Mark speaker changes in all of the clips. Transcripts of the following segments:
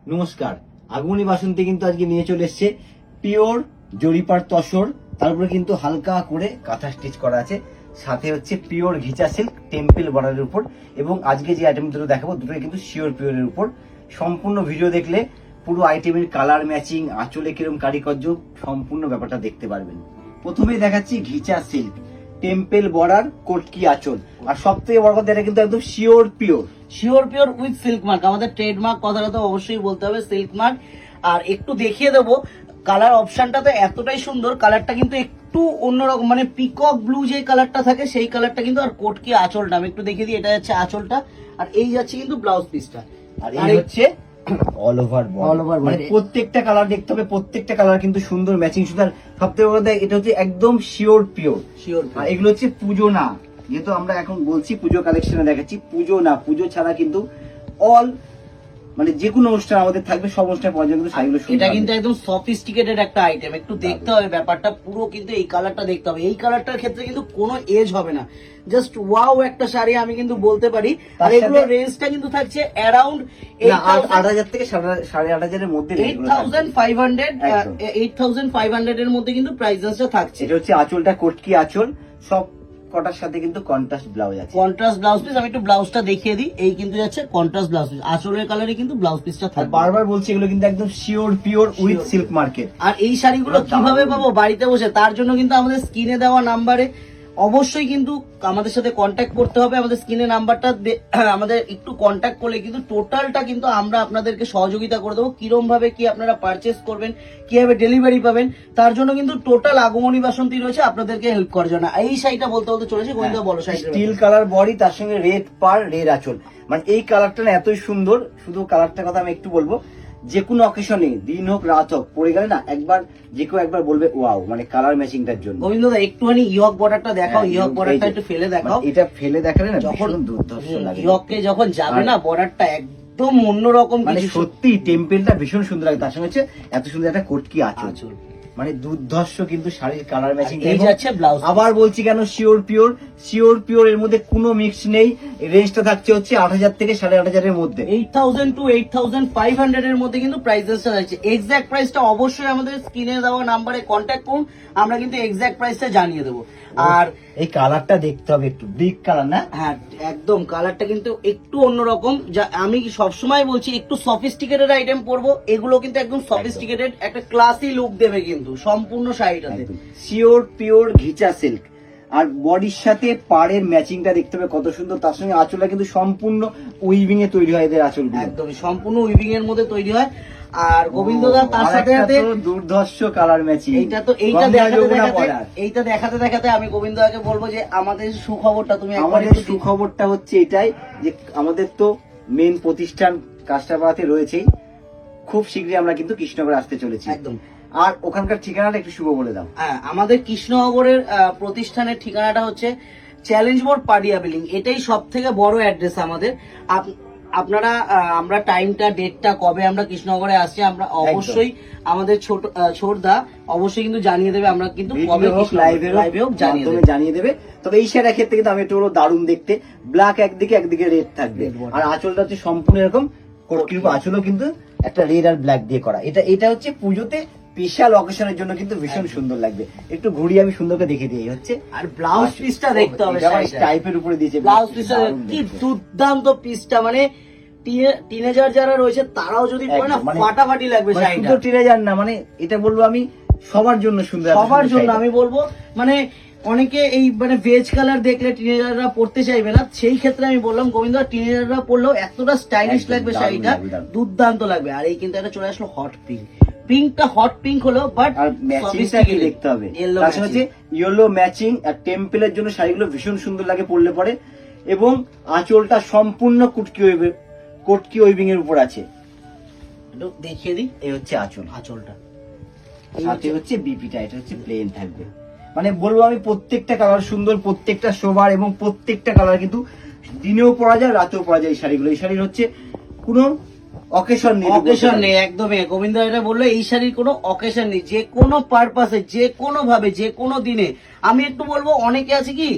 Speaker 1: নমস্কার, আগমনী বাসন্তী কিন্তু আজকে নিয়ে চলে এসছে পিওর জরিপার তসর, তারপরে কিন্তু হালকা করে কাঁথা স্টিচ করা আছে, সাথে হচ্ছে পিওর ঘিচা সিল্ক টেম্পল বর্ডারের উপর। এবং আজকে যে আইটেম দুটো দেখাবো দুটোই কিন্তু শিওর পিওরের উপর। সম্পূর্ণ ভিডিও দেখলে পুরো আইটেমের কালার ম্যাচিং, আঁচলে কিরম কারিকর্য, সম্পূর্ণ ব্যাপারটা দেখতে পারবেন। প্রথমেই দেখাচ্ছি ঘিচা সিল্ক টেম্পল বর্ডার কোটকি আঁচল, আর সব থেকে বড় কথা এটা কিন্তু একদম sure pure
Speaker 2: with silk mark. আমাদের ট্রেডমার্ক কথাটা তো অবশ্যই বলতে হবে, সিল্ক মার্ক। আর একটু দেখিয়ে দেবো, কালার অপশনটা তো এতটাই সুন্দর, কালারটা কিন্তু একটু অন্যরকম, মানে পিকক ব্লু যে কালারটা থাকে সেই কালারটা কিন্তু। আর কোটকি আঁচলটা আমি একটু দেখিয়ে দিই, এটা যাচ্ছে আঁচলটা, আর এই যাচ্ছে কিন্তু ব্লাউজ পিসটা,
Speaker 1: আর এই হচ্ছে অল ওভার মানে প্রত্যেকটা কালার দেখতে হবে, প্রত্যেকটা কালার কিন্তু সুন্দর ম্যাচিং সুন্দর। সবথেকে বড় কথা এটা হচ্ছে একদম শিওর পিওর। আর এগুলো হচ্ছে পুজো না, যেহেতু আমরা এখন বলছি পুজো কালেকশনে দেখাচ্ছি, পুজো না, পুজো ছাড়া কিন্তু অল মানে যে কোনো অনুষ্ঠান আমাদের থাকবে, সব অনুষ্ঠানে পাওয়া যাবে কিন্তু শাড়িগুলো সুন্দর।
Speaker 2: এটা কিন্তু একদম সফিস্টিকেটেড একটা আইটেম, একটু দেখতে হবে ব্যাপারটা পুরো, কিন্তু এই কালারটা দেখতে হবে। এই কালারটার ক্ষেত্রে কিন্তু কোনো এজ হবে না, জাস্ট ওয়াও একটা শাড়ি আমি কিন্তু বলতে পারি। আর এগুলো রেঞ্জটা কিন্তু থাকছে অ্যারাউন্ড
Speaker 1: 8,000 থেকে 8,500 এর মধ্যে,
Speaker 2: 8,500 এর মধ্যে কিন্তু প্রাইসেসটা থাকছে।
Speaker 1: এটা হচ্ছে আঁচলটা কোটকি আঁচল, সব কটার সাথে কিন্তু কন্ট্রাস্ট ব্লাউজ আছে।
Speaker 2: কন্ট্রাস্ট ব্লাউজ পিস, আমি একটু ব্লাউজটা দেখিয়ে দিই। এই কিন্তু যাচ্ছে কন্ট্রাস্ট ব্লাউজ পিস, আঁচলের কালারে কিন্তু ব্লাউজ পিসটা থাকবে।
Speaker 1: বারবার বলছি এগুলো কিন্তু একদম sure pure with silk market.
Speaker 2: আর এই শাড়িগুলো কিভাবে পাবো বাড়িতে বসে, তার জন্য কিন্তু আমাদের স্ক্রিনে দেওয়া নাম্বারে অবশ্যই কিন্তু আমাদের সাথে কন্ট্যাক্ট করতে হবে। আমাদের স্ক্রিনে নাম্বারটা আমাদের একটু কন্ট্যাক্ট করলে কিন্তু টোটালটা কিন্তু আমরা আপনাদেরকে সহযোগিতা করে দেবো, কিরম ভাবে কি আপনারা পারচেস করবেন, কিভাবে ডেলিভারি পাবেন, তার জন্য কিন্তু টোটাল আগমনী বাসন্তী রয়েছে আপনাদেরকে হেল্প করার জন্য। এই শাড়িটা বলতে বলতে চলেছে গোবিন্দ, বলো শাড়ি।
Speaker 1: স্টিল কালার বডি, তার সঙ্গে রেড পার রেড আঁচল, মানে এই কালারটা না এতই সুন্দর। শুধু কালারটার কথা আমি একটু বলবো, যে কোনো অকেশনে দিন হোক রাত হোক পরে গেলে না একবার যে কেউ একবার বলবে ওয়াও, মানে কালার ম্যাচিংটার জন্য।
Speaker 2: গোবিন্দ দা একটুখানি ইয়ক বর্ডারটা দেখাও, ইয়ক বর্ডারটা একটু ফেলে দেখাও।
Speaker 1: এটা ফেলে দেখালে না
Speaker 2: যখন
Speaker 1: দুর্ধর্ষ লাগে,
Speaker 2: ইয়ককে যখন যাবে না বর্ডারটা একদম অন্যরকম,
Speaker 1: মানে সত্যি টেম্পেলটা ভীষণ সুন্দর লাগে। তার সঙ্গে হচ্ছে এত সুন্দর একটা কোটকি আঁচল, মানে দুর্ধর্ষ কিন্তু শাড়ির কালার ম্যাচিং।
Speaker 2: এই যাচ্ছে ব্লাউজ।
Speaker 1: আবার বলছি কেন শিওর পিওর, এর মধ্যে কোনো মিক্স নেই। রেঞ্জটা থাকছে হচ্ছে 8,000 থেকে 8,500 এর মধ্যে,
Speaker 2: 8,000 to 8,500 এর মধ্যে কিন্তু প্রাইসেসটা থাকছে। এক্সাক্ট প্রাইসটা অবশ্যই আমাদের স্ক্রিনে দেওয়া নাম্বারে কন্ট্যাক্ট করুন, আমরা কিন্তু এক্সাক্ট প্রাইসটা জানিয়ে দেবো। আর
Speaker 1: এই কালারটা দেখতে হবে, একটু ব্রিক কালার না?
Speaker 2: হ্যাঁ একদম, কালারটা কিন্তু একটু অন্যরকম। যা আমি সবসময় বলছি, একটু সফিস্টিকেটেড আইটেম পরবো, এগুলো কিন্তু একদম সফিস্টিকেটেড একটা ক্লাসি লুক দেবে কিন্তু সম্পূর্ণ শাড়িটাতে।
Speaker 1: শিওর পিওর ঘিচা সিল্ক, আর বডির সাথে পাড়ের ম্যাচিংটা দেখতে হবে কত সুন্দর। তার সঙ্গে আঁচলটা কিন্তু সম্পূর্ণ উইভিং এ তৈরি হয়, এদের আঁচলগুলো
Speaker 2: একদম সম্পূর্ণ উইভিং এর মধ্যে তৈরি হয়। আর গোবিন্দদা তার সাথে সাথে
Speaker 1: দুর্ধর্ষ কালার ম্যাচিং।
Speaker 2: এইটা দেখাতে দেখাতে আমি গোবিন্দদাকে বলবো যে আমাদের সুখবরটা তুমি।
Speaker 1: আমাদের সুখবরটা হচ্ছে এটাই যে আমাদের তো মেন প্রতিষ্ঠান কাস্টাপাড়াতে রয়েছেই, খুব শীঘ্রই আমরা কিন্তু কৃষ্ণনগরে আসতে চলেছি।
Speaker 2: একদম।
Speaker 1: আর ওখানকার ঠিকানাটা একটু শুভ বলে দাও।
Speaker 2: হ্যাঁ, আমাদের কৃষ্ণনগরের প্রতিষ্ঠানের ঠিকানাটা হচ্ছে চ্যালেঞ্জ মোড় পাডিয়া বিল্ডিং, এটাই সব থেকে বড় অ্যাড্রেস আমাদের। আপনারা আমরা টাইমটা ডেটটা কবে আমরা কৃষ্ণনগরে আসছি আমরা অবশ্যই আমাদের ছোটদা অবশ্যই কিন্তু জানিয়ে দেবে, আমরা কিন্তু কবে লাইভে
Speaker 1: জানিয়ে দেবে। তবে এই শাড়ির ক্ষেত্রে কিন্তু আমি একটু বলবো দারুণ দেখতে, ব্ল্যাক একদিকে রেড থাকবে, আর আঁচলটা হচ্ছে সম্পূর্ণ এরকম আঁচলও কিন্তু একটা রেড আর ব্ল্যাক দিয়ে করা। এটা হচ্ছে পুজোতে স্পেশাল অকেশনের জন্য কিন্তু ভীষণ সুন্দর লাগবে। একটু ঘুরিয়ে আমি সুন্দর করে দেখে দিই হচ্ছে।
Speaker 2: আর ব্লাউজ পিসটা দেখতে হবে,
Speaker 1: টাইপের উপরে দিয়েছে
Speaker 2: ব্লাউজ পিসটা, কি দুর্দান্ত পিসটা, মানে টিনেজার যারা রয়েছে তারাও যদি পরে না ফাটাফাটি লাগবে শাড়িটা।
Speaker 1: শুধু টিনেজার না, মানে এটা বলবো আমি সবার জন্য সুন্দর,
Speaker 2: সবার জন্য আমি বলবো। মানে অনেকে এই মানে ভেজ কালার দেখলে টিনেজাররা পড়তে চাইবে না, সেই ক্ষেত্রে আমি বললাম গোবিন্দ টিনেজাররা পড়লেও এতটা স্টাইলিশ লাগবে শাড়িটা, দুর্দান্ত লাগবে। আর এই কিন্তু এটা চলে আসলো হট পিঙ্ক, পিঙ্কটা হট পিঙ্ক হলো, বাট
Speaker 1: ম্যাচিংটা কি দেখতে হবে। তার সাথে হচ্ছে ইয়েলো ম্যাচিং, আর টেম্পলের জন্য শাড়িগুলো ভীষণ সুন্দর লাগে পরলে পরে। এবং আঁচলটা সম্পূর্ণ কোটকি ওয়েভিং এর উপর আছে,
Speaker 2: একটু দেখিয়ে দিই।
Speaker 1: এই হচ্ছে আঁচলটা,
Speaker 2: সাথে
Speaker 1: হচ্ছে বিপিটা, এটা হচ্ছে প্লেন থাকবে। মানে বলবো আমি প্রত্যেকটা কালার সুন্দর, প্রত্যেকটা সোবার, এবং প্রত্যেকটা কালার কিন্তু দিনেও পরা যায় রাতেও পরা যায় এই শাড়িগুলো। এই শাড়ির হচ্ছে কোনো অকেশন নেই,
Speaker 2: অকেশন নেই, একদমই গোবিন্দ এটা বললো এই শাড়ির কোনো অকেশন নেই, যে কোনো পারপাসে, যে কোনো ভাবে, যে কোনো দিনে। আমি একটু বলবো, অনেকে আছে কি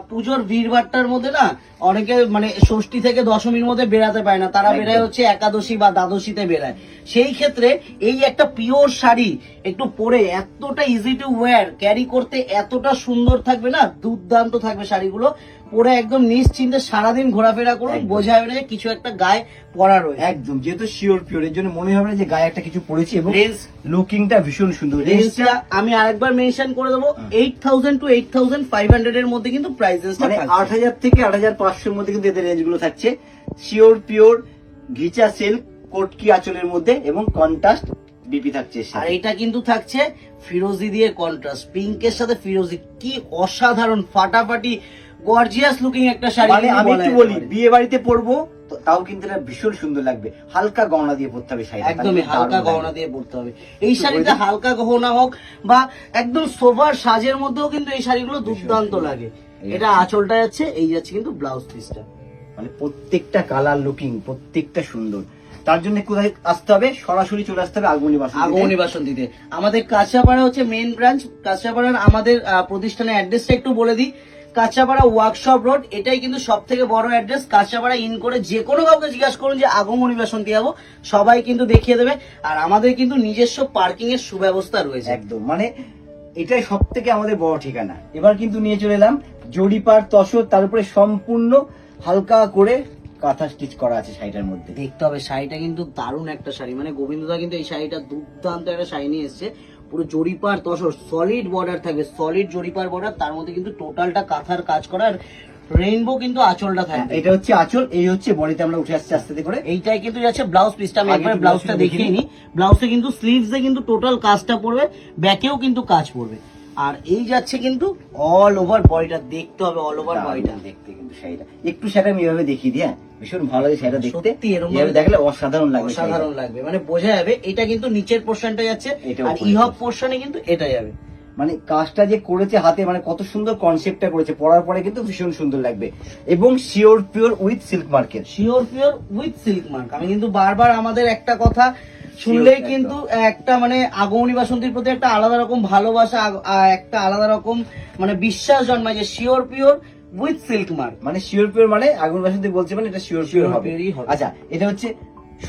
Speaker 2: পুজোর ভিড়ভাট্টার মধ্যে না, অনেকে মানে ষষ্ঠী থেকে দশমীর মধ্যে বেরাতে পারে না, তারা
Speaker 1: একদম।
Speaker 2: বেরায় হচ্ছে একাদশী বা দ্বাদশীতে বেরায়। সেই ক্ষেত্রে এই একটা পিওর শাড়ি একটু পরে এতটা ইজি টু ওয়্যার, ক্যারি করতে এতটা সুন্দর থাকবে না, দুর্দান্ত থাকবে শাড়িগুলো। পরে একদম নিশ্চিন্তে সারাদিন ঘোরাফেরা করুন,
Speaker 1: একদম।
Speaker 2: বোঝা যাবে না যে কিছু একটা গায়ে পরা রয়েছে।
Speaker 1: একদম, যেহেতু শিওর পিওর, এর জন্য মনে হবে না যে গায়ে একটা কিছু পড়েছি, এবং
Speaker 2: রেঞ্জ
Speaker 1: লুকিংটা ভীষণ সুন্দর।
Speaker 2: রেঞ্জটা আমি আরেকবার মেনশন করে দেবো, 8000 to 8500 এর মধ্যে কিন্তু প্রাইসেসটা
Speaker 1: মানে
Speaker 2: থাকছে।
Speaker 1: 8000 থেকে 8500 এর মধ্যে কিন্তু এদের রেঞ্জ গুলো থাকছে। শিওর পিওর ঘিচা সিল্ক কোটকি আঁচলের মধ্যে, এবং কন্ট্রাস্ট বিপি থাকছে এর
Speaker 2: আর
Speaker 1: সাথে।
Speaker 2: এটা কিন্তু থাকছে ফিরোজি দিয়ে কন্ট্রাস্ট, পিঙ্কের সাথে ফিরোজি, কি অসাধারণ ফাটাফাটি গর্জিয়াস লুকিং একটা শাড়ি।
Speaker 1: মানে
Speaker 2: কিন্তু
Speaker 1: আমি
Speaker 2: বলা
Speaker 1: একটু
Speaker 2: যেতে
Speaker 1: বলি,
Speaker 2: পারে।
Speaker 1: বিয়ে বাড়িতে পরবো তো তাও কিন্তু এটা ভীষণ সুন্দর লাগবে। হালকা গহনা দিয়ে পরতে হবে শাড়িটা,
Speaker 2: একদমই
Speaker 1: তাহলে
Speaker 2: হালকা
Speaker 1: দারুণ
Speaker 2: গহনা
Speaker 1: লাগবে।
Speaker 2: দিয়ে পরতে হবে এই শাড়িতে। হালকা গহনা হোক বা একদম সোভার সাজের মধ্যেও কিন্তু এই শাড়িগুলো দুর্দান্ত লাগে। এটা আঁচলটা যাচ্ছে, এই যাচ্ছে কিন্তু ব্লাউজ পিসটা।
Speaker 1: মানে প্রত্যেকটা কালার লুকিং প্রত্যেকটা সুন্দর। তার জন্য কোথায় আসতে হবে? সরাসরি চলে আসতে হবে আগমনী বাসন্তী।
Speaker 2: আগমনী বাসন্তীতে। আমাদের কাঁচরাপাড়া হচ্ছে মেইন ব্রাঞ্চ। কাঁচরাপাড়ার আমাদের প্রতিষ্ঠানের অ্যাড্রেসটা একটু বলে দিই। কাঁচরাপাড়া ওয়ার্কশপ রোড, এটাই কিন্তু সব থেকে বড় অ্যাড্রেস। কাঁচরাপাড়া ইন করে যে কোনো কাউকে জিজ্ঞাসা করুন যে আগমনী বাসন্তী যাবো, সবাই কিন্তু দেখিয়ে দেবে। আর আমাদের কিন্তু নিজস্ব পার্কিং এর সুব্যবস্থা রয়েছে।
Speaker 1: একদম, মানে এটাই সব থেকে আমাদের বড় ঠিকানা। এবার কিন্তু নিয়ে চলে এলাম জরিপার তসর, তার উপরে সম্পূর্ণ হালকা করে কাঁথা স্টিচ করা আছে শাড়িটার মধ্যে।
Speaker 2: দেখতে হবে শাড়িটা কিন্তু দারুণ একটা শাড়ি, মানে গোবিন্দদা কিন্তু এই শাড়িটা দুর্দান্ত একটা শাড়ি নিয়ে এসছে। পুরো জরিপার তসর, সলিড বর্ডার থাকবে, সলিড জরিপার বর্ডার, তার মধ্যে কিন্তু টোটালটা কাঁথার কাজ করা, আর রেইনবো কিন্তু আঁচলটা থাকবে।
Speaker 1: এটা হচ্ছে আঁচল, এই হচ্ছে বডিতে আমরা উঠে আসছি আস্তে আস্তে করে।
Speaker 2: এইটাই কিন্তু যাচ্ছে ব্লাউজ পিসটা। আমি
Speaker 1: আগে
Speaker 2: একবার
Speaker 1: একটু
Speaker 2: ব্লাউজটা
Speaker 1: ব্লাউজটা
Speaker 2: দেখিয়ে
Speaker 1: দেখিয়ে
Speaker 2: নিই। ব্লাউজে কিন্তু স্লিভসে কিন্তু টোটাল কাজটা পড়বে, ব্যাকেও কিন্তু কাজ পড়বে। আর এই যাচ্ছে কিন্তু অল ওভার বডিটা, দেখতে হবে অল ওভার বডিটা।
Speaker 1: দেখতে কিন্তু শাড়িটা একটু শাড়ি আমি এভাবে দেখিয়ে দিই, হ্যাঁ ভীষণ ভালো লাগে শাড়িটা দেখতে।
Speaker 2: সত্যি এরকম
Speaker 1: এভাবে
Speaker 2: ভাবে
Speaker 1: দেখলে অসাধারণ লাগবে শাড়িটা।
Speaker 2: অসাধারণ লাগবে, মানে বোঝা যাবে এটা কিন্তু নিচের পোর্শনটা যাচ্ছে,
Speaker 1: এটা
Speaker 2: আর
Speaker 1: উপরের
Speaker 2: ইহব
Speaker 1: portion।
Speaker 2: পোর্শনে কিন্তু এটা যাবে।
Speaker 1: মানে কাজটা যে করেছে হাতে, মানে কত সুন্দর কনসেপ্টটা করেছে, পরার পরে কিন্তু ভীষণ সুন্দর লাগবে। এবং sure pure with silk market.
Speaker 2: Sure pure with silk mark. আমি কিন্তু বারবার আমাদের একটা কথা শুনলেই
Speaker 1: Sure,
Speaker 2: কিন্তু একটা মানে আগমনী বাসন্তীর প্রতি একটা আলাদা রকম ভালোবাসা, একটা আলাদা রকম মানে বিশ্বাস জন্মায় যে sure pure with silk mark.
Speaker 1: মানে শিওর পিওর মানে আগুন বাসন্তী বলছে মানে এটা শিওর পিওর
Speaker 2: Sure
Speaker 1: হবে।
Speaker 2: pure ই হবে।
Speaker 1: আচ্ছা, এটা হচ্ছে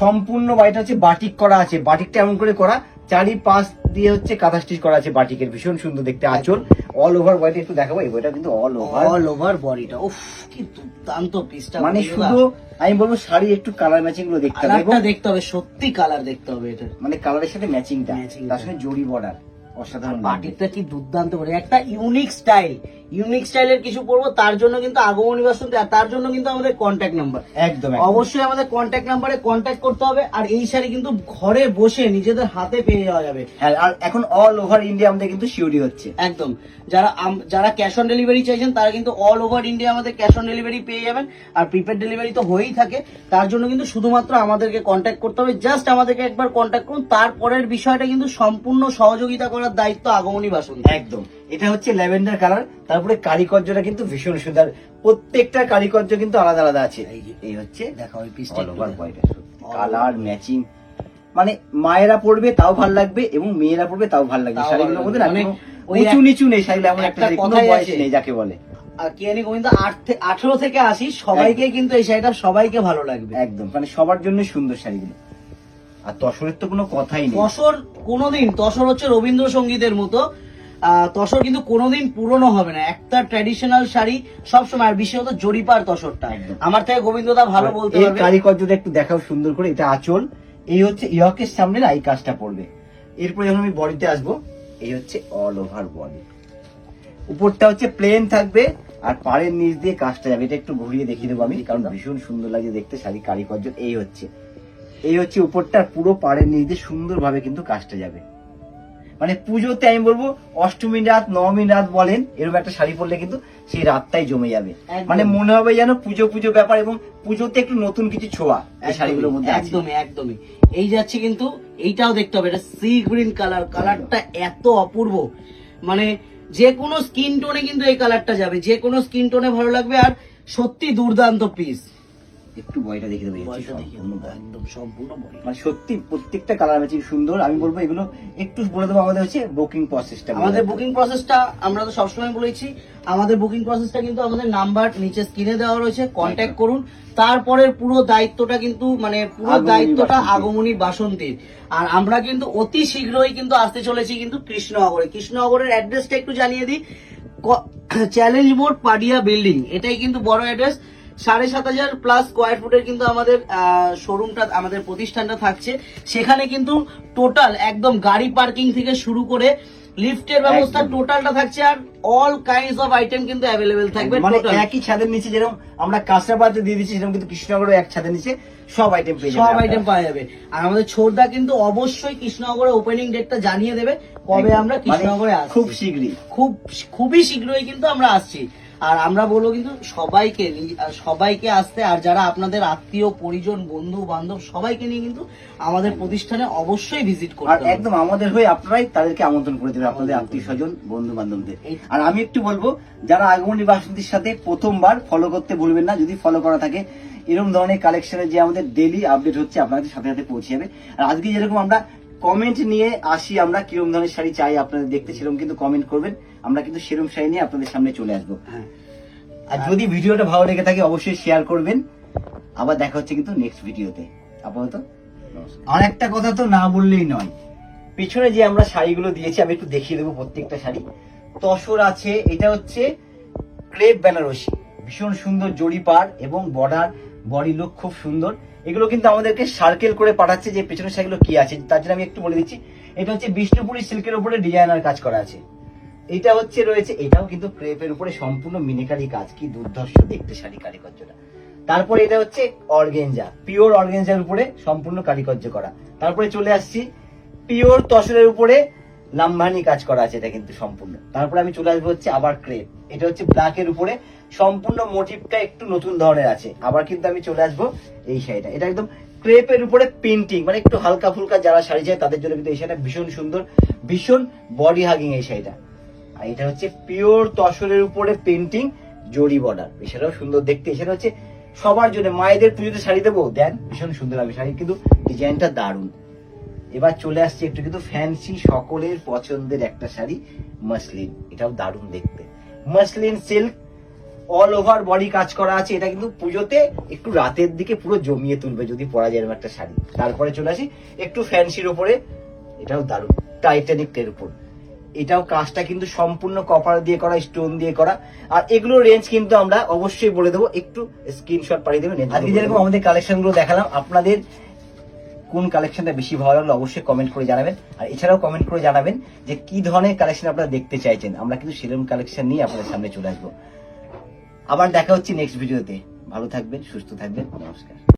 Speaker 1: সম্পূর্ণ বাড়িটা হচ্ছে বাটিক করা আছে। বাটিকটা এমন করে করা, চারিপাশ দিয়ে হচ্ছে কাঁথা স্টিচ করা আছে বাটিকের, ভীষণ সুন্দর দেখতে। আঁচল অল ওভার বডিটা একটু দেখাবো, এই বইটা কিন্তু অল ওভার।
Speaker 2: অল ওভার বডিটা, উফ কি দুর্দান্ত পিসটা।
Speaker 1: মানে শুধু আমি বলবো শাড়ি একটু কালার ম্যাচিং গুলো দেখতে হবে, এবং
Speaker 2: কালারটা দেখতে হবে, সত্যি কালার দেখতে হবে এটা।
Speaker 1: মানে কালারের সাথে ম্যাচিংটা,
Speaker 2: Matching
Speaker 1: তার
Speaker 2: টা।
Speaker 1: সঙ্গে জরি বর্ডার, অসাধারণ লাগবে।
Speaker 2: বাটিকটা কি দুর্দান্ত করে, একটা ইউনিক স্টাইল, ইউনিক স্টাইলের কিছু পড়বো, তার জন্য কিন্তু আগমনী বাসন্তী, আর তার জন্য কিন্তু আমাদের কন্ট্যাক্ট নাম্বার।
Speaker 1: একদম
Speaker 2: অবশ্যই আমাদের কন্ট্যাক্ট নাম্বারে কন্ট্যাক্ট করতে হবে। আর এই শাড়ি কিন্তু ঘরে বসে নিজেদের হাতে পেয়ে যাওয়া যাবে।
Speaker 1: হ্যাঁ, আর এখন অল ওভার ইন্ডিয়া আমাদের কিন্তু শিওরি হচ্ছে।
Speaker 2: একদম, যারা ক্যাশ অন ডেলিভারি চাইছেন তারা কিন্তু অল ওভার ইন্ডিয়া আমাদের ক্যাশ অন ডেলিভারি পেয়ে যাবেন। আর প্রিপেড ডেলিভারি তো হয়েই থাকে, তার জন্য কিন্তু শুধুমাত্র আমাদেরকে কন্ট্যাক্ট করতে হবে। জাস্ট আমাদেরকে একবার কন্ট্যাক্ট করুন, তারপরের বিষয়টা কিন্তু সম্পূর্ণ সহযোগিতা করার দায়িত্ব আগমনী বাসন্তী।
Speaker 1: একদম, এটা হচ্ছে ল্যাভেন্ডার কালার, তারপরে কারিকর্যটা কিন্তু ভীষণ সুন্দর। প্রত্যেকটা কারিকর্য কিন্তু আলাদা আলাদা আছে। এই হচ্ছে
Speaker 2: দেখো ওই পিসটা
Speaker 1: অল ওভার বডিটা, কালার ম্যাচিং, মানে মায়েরা পড়বে তাও ভাল লাগবে এবং মেয়েরা পড়বে তাও ভাল লাগবে।
Speaker 2: তাও
Speaker 1: শাড়িগুলোর
Speaker 2: ভালো
Speaker 1: মধ্যে না
Speaker 2: লাগবে।
Speaker 1: কোনো
Speaker 2: ওই
Speaker 1: উঁচু নিচু নেই, শাড়িগুলো এমন একটা
Speaker 2: একটা
Speaker 1: যে কোনো
Speaker 2: কথাই
Speaker 1: বয়স
Speaker 2: আছে।
Speaker 1: নেই যাকে বলে।
Speaker 2: আর কি জানি গোবিন্দ 18 থেকে 80 সবাইকে কিন্তু এই শাড়িটা সবাইকে ভালো লাগবে।
Speaker 1: একদম, মানে সবার জন্য সুন্দর শাড়িগুলো। আর তসরের তো কোনো কথাই নেই।
Speaker 2: তসর হচ্ছে রবীন্দ্রসঙ্গীতের মতো। তসর কিন্তু কোনোদিন পুরনো হবে না, একটা ট্র্যাডিশনাল শাড়ি সবসময়। আর বিশেষত জরিপার তসরটা
Speaker 1: একদম।
Speaker 2: আমার থেকে গোবিন্দদা ভালো বলতে
Speaker 1: এই
Speaker 2: পারবে।
Speaker 1: কারিকর্যটা একটু দেখাও সুন্দর করে। এটা আঁচল, এই হচ্ছে ইয়কের সামনে না এই কাজটা পড়বে। এরপরে যখন আমি বডিতে আসবো, এই হচ্ছে অল ওভার বডি। উপরটা হচ্ছে প্লেন থাকবে, আর পাড়ের নিচ দিয়ে কাজটা যাবে। এটা একটু ঘুরিয়ে দেখিয়ে দেবো আমি, কারণ ভীষণ সুন্দর লাগে দেখতে শাড়ি কারিকর্য। এই হচ্ছে উপরটা, পুরো পাড়ের নিচ দিয়ে সুন্দর ভাবে কিন্তু কাজটা যাবে। মানে পুজোতে আমি বলবো অষ্টমী রাত, নবমী রাত বলেন, এরকম একটা শাড়ি পরলে কিন্তু সেই রাতটাই জমে যাবে।
Speaker 2: একদম।
Speaker 1: মানে মনে হবে যেন পুজো পুজো ব্যাপার, এবং পুজোতে একটু নতুন কিছু ছোঁয়া এই শাড়িগুলোর মধ্যে আছে।
Speaker 2: একদমই একদমই। এই যাচ্ছে কিন্তু এইটাও দেখতে হবে, এটা সি গ্রিন কালার। কালারটা এত অপূর্ব, মানে যে কোনো স্কিন টোনে কিন্তু এই কালারটা যাবে, যে কোনো স্কিন টোনে ভালো লাগবে। আর সত্যি দুর্দান্ত পিস।
Speaker 1: একটু বয়টা দেখে দেবো, এই হচ্ছে
Speaker 2: বয়টা দেখিয়ে
Speaker 1: সম্পূর্ণ
Speaker 2: দেবো,
Speaker 1: বয়।
Speaker 2: একদম সম্পূর্ণ বডি।
Speaker 1: মানে সত্যি প্রত্যেকটা কালার ম্যাচিং সুন্দর। আমি বলবো এগুলো একটু বলে দেবো আমাদের হচ্ছে বুকিং প্রসেসটা।
Speaker 2: আমাদের বুকিং প্রসেসটা আমরা তো সবসময় বলেছি, আমাদের বুকিং প্রসেসটা কিন্তু আমাদের নাম্বার নিচে স্ক্রিনে দেওয়া রয়েছে, কন্ট্যাক্ট করুন। তারপরের পুরো দায়িত্বটা কিন্তু মানে পুরো
Speaker 1: আগমনী
Speaker 2: দায়িত্বটা
Speaker 1: বাসন্তী।
Speaker 2: আগমনী বাসন্তীর। আর আমরা কিন্তু অতি শীঘ্রই কিন্তু আসতে চলেছি কিন্তু কৃষ্ণনগরে। কৃষ্ণনগরের অ্যাড্রেসটা একটু জানিয়ে দিই, চ্যালেঞ্জ মোড় পাডিয়া বিল্ডিং, এটাই কিন্তু বড় অ্যাড্রেস। 7,500 প্লাস স্কোয়ার ফুটের কিন্তু আমাদের শোরুমটা, আমাদের প্রতিষ্ঠানটা থাকছে। সেখানে কিন্তু টোটাল একদম গাড়ি পার্কিং থেকে শুরু করে লিফটের ব্যবস্থা
Speaker 1: একদম।
Speaker 2: টোটালটা থাকছে, আর অল কাইন্ডস অফ আইটেম কিন্তু অ্যাভেলেবেল থাকবে।
Speaker 1: মানে
Speaker 2: total।
Speaker 1: একই ছাদের নিচে যেরকম আমরা কাঁচরাপাড়াতে দিয়ে দিচ্ছি, সেরকম কিন্তু কৃষ্ণনগরের এক ছাদের নিচে সব আইটেম পেয়ে যাবেন
Speaker 2: সব
Speaker 1: আপনারা।
Speaker 2: আইটেম পাওয়া যাবে। আর আমাদের ছোটদা কিন্তু অবশ্যই কৃষ্ণনগরে ওপেনিং ডেটটা জানিয়ে দেবে কবে
Speaker 1: একদম।
Speaker 2: আমরা
Speaker 1: মানে
Speaker 2: কৃষ্ণনগরে আসছি।
Speaker 1: খুব শীঘ্রই।
Speaker 2: খুবই শীঘ্রই কিন্তু আমরা আসছি। আর আমরা বলবো কিন্তু সবাইকে আসতে, আর যারা আপনাদের আত্মীয় পরিজন বন্ধু বান্ধব সবাইকে নিয়ে কিন্তু আমাদের প্রতিষ্ঠানে অবশ্যই ভিজিট
Speaker 1: আর
Speaker 2: করতে হবে।
Speaker 1: একদম আমাদের হয়ে আপনারাই তাদেরকে আমন্ত্রণ করে দেবেন, আপনাদের আত্মীয় স্বজন বন্ধু বান্ধবদের। আর আমি একটু বলবো, যারা আগমনী বাসন্তীর সাথে প্রথমবার ফলো করতে ভুলবেন না। যদি ফলো করা থাকে, এরকম ধরনের কালেকশনের যে আমাদের ডেইলি আপডেট হচ্ছে আপনাদের সাথে সাথে পৌঁছে যাবে। আর আজকে যেরকম আমরা কমেন্ট নিয়ে আসি, আমরা কিরকম ধরনের শাড়ি চাই আপনাদের দেখতে, সেরকম কিন্তু কমেন্ট করবেন, আমরা কিন্তু সেরকম শাড়ি নিয়ে আপনাদের সামনে চলে আসবো।
Speaker 2: হ্যাঁ।
Speaker 1: আর যদি ভিডিওটা ভালো লেগে থাকে অবশ্যই শেয়ার করবেন। আবার দেখা হচ্ছে কিন্তু নেক্সট ভিডিওতে। আপাতত নমস্কার। আর একটা কথা তো না বললেই নয়, পিছনে যে আমরা শাড়িগুলো দিয়েছি আমি একটু দেখিয়ে দেবো প্রত্যেকটা শাড়ি। তসর আছে, এটা হচ্ছে ক্রেপ বেনারসি, ভীষণ সুন্দর জড়ি পাড় এবং বর্ডার, বডি লুক খুব সুন্দর। এগুলো কিন্তু আমাদেরকে সার্কেল করে পাঠাচ্ছে যে পেছনের শাড়িগুলো কি আছে, তার জন্য আমি একটু বলে দিচ্ছি। এটা হচ্ছে বিষ্ণুপুরি সিল্কের উপরে ডিজাইনার কাজ করা আছে। এটা হচ্ছে রয়েছে, এটাও কিন্তু ক্রেপের উপরে সম্পূর্ণ মিনিকারি কাজ, কি দুর্ধর্ষ দেখতে শাড়ি কারিকর্যটা। তারপরে এটা হচ্ছে অর্গেঞ্জা, পিওর অর্গেঞ্জার উপরে সম্পূর্ণ কারিকর্য করা। তারপরে চলে আসছি পিওর তসরের উপরে লাম্বানি কাজ করা আছে, এটা কিন্তু সম্পূর্ণ। তারপরে আমি চলে আসবো হচ্ছে আবার ক্রেপ, এটা হচ্ছে ব্ল্যাকের উপরে সম্পূর্ণ মোটিভটা একটু নতুন ধরনের আছে। আবার কিন্তু আমি চলে আসবো এই শাড়িটা, এটা একদম ক্রেপের উপরে পেন্টিং, মানে একটু হালকা ফুলকা যারা শাড়ি চায় তাদের জন্য কিন্তু এই শাড়িটা ভীষণ সুন্দর, ভীষণ বডি হাগিং এই শাড়িটা। আর এটা হচ্ছে পিওর তসরের উপরে পেন্টিং জরি বর্ডার, এছাড়াও সুন্দর দেখতে। এছাড়া হচ্ছে সবার জন্য, মায়েদের পুজোতে শাড়ি দেবো, দেন ভীষণ সুন্দর হবে শাড়ি, কিন্তু ডিজাইনটা দারুণ। এবার চলে আসছে একটু কিন্তু ফ্যান্সি, সকলের পছন্দের একটা শাড়ি, মাসলিন, এটাও দারুণ দেখতে। Muslin silk, all over body কাজ করা আছে। এটা কিন্তু পুজোতে একটু রাতের দিকে পুরো জমিয়ে তুলবে যদি পরা যায় এরকম একটা শাড়ি। তারপরে চলে আসি একটু ফ্যান্সির উপরে, এটাও দারুণ, টাইটানিক এর উপর। এটাও কাজটা কিন্তু সম্পূর্ণ কপার দিয়ে করা, স্টোন দিয়ে করা। আর এগুলো রেঞ্জ কিন্তু আমরা অবশ্যই বলে দেবো, একটু স্ক্রিনশট পাঠিয়ে দেবেন। আজকে যেরকম আমাদের কালেকশন গুলো দেখালাম, আপনাদের কোন কালেকশনটা বেশি ভালো লাগলো অবশ্যই কমেন্ট করে জানাবেন। আর এছাড়াও কমেন্ট করে জানাবেন যে কি ধরনের কালেকশন আপনারা দেখতে চাইছেন, আমরা কিন্তু সেরকম কালেকশন নিয়ে আপনাদের সামনে চলে আসবো। আবার দেখা হচ্ছে নেক্সট ভিডিওতে। ভালো থাকবেন, সুস্থ থাকবেন, নমস্কার।